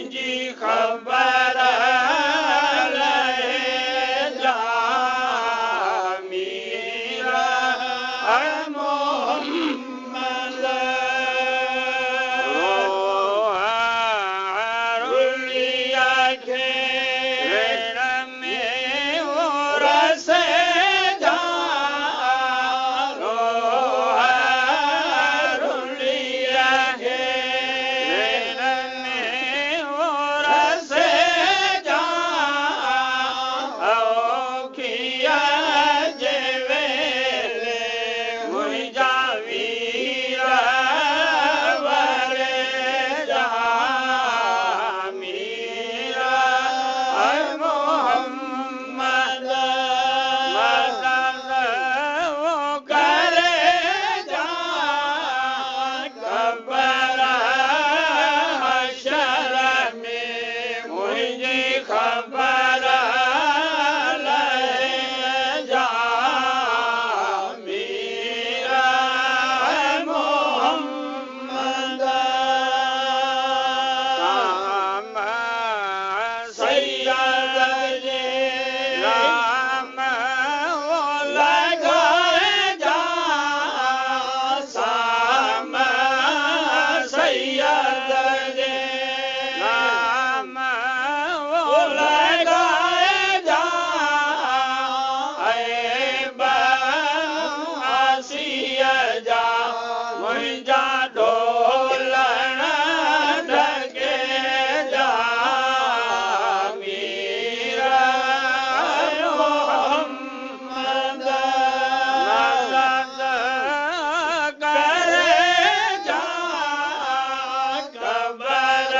मुंहिंजी ख़बर जा मीर मोहम्मद रुलिया खे में वो रस जा रुलिया खे में वो रस जा औखिया जे वेले मुंहिंजा वीर वरे जा मीर मोहम्मद मदद वो करे जा ख़बर हशर में मुंहिंजी ख़बर जा मीर मोहम्मद राम सैयद जे राम वो लगाए जा साम सैयद जे राम वो लगाए जा ऐब आसिया जा मुंहिंजा ढोलण ढके जा मीर मोहम्मद मदद करे जा ख़बर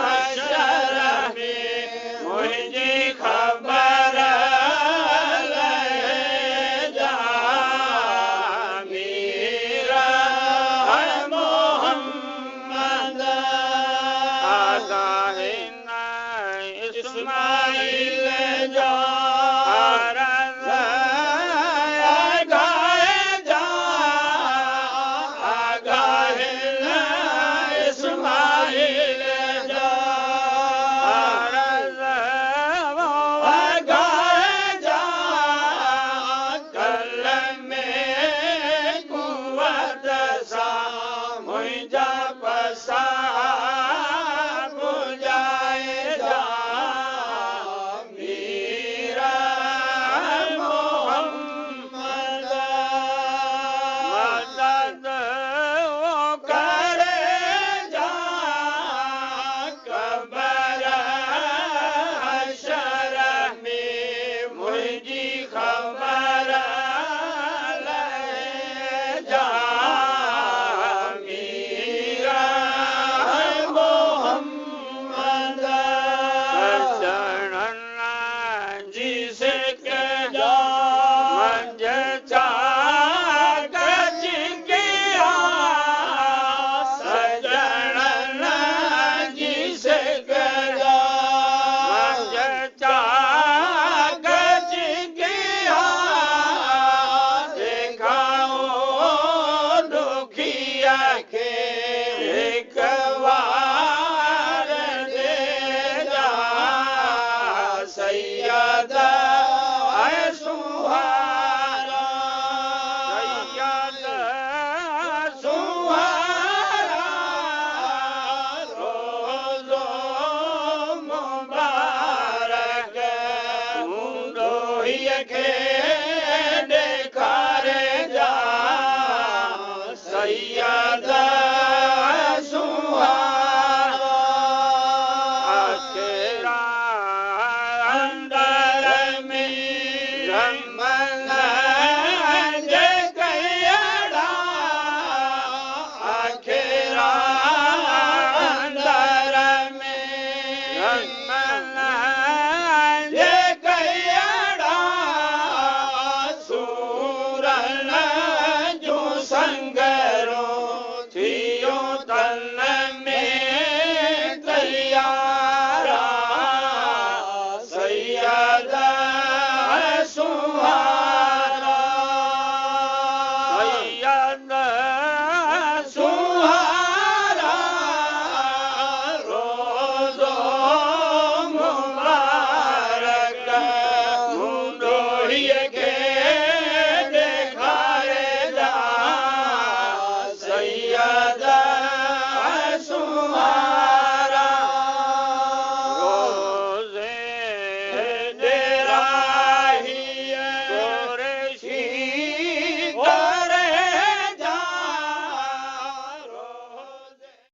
हशर में मुंहिंजी ख़बर जा मीर मोहम्मद आगाहिन इस्माइल जा अर्ज़ आगाहे जा आगाहिन इस्माइल जा अर्ज़ वो आगाहे जा कल में कुवत सां मुंहिंजा पसा बुझाए जा मीर मोहम्मद मदद वो करे जा ख़बर हशर में मुंहिंजी ख़बर जा मीर मोहम्मद सजणन जी सिक जा मंझ चाक चिकिया सजणन जी सिक जा मंझ चाक चिकिया देखाओ दुखिया खे हिकु वार दे जा सैयद ऐं सुहारा सैयद सुहारा रोज़ो मुबारक मुंडोहीअ खे ॾेखारे जा सैयद सुहारा आखेरा अंदर में रमन जे कयड़ा आखेरा अंदर में रमन जे कयड़ा सूरन जो संगरो थियो तन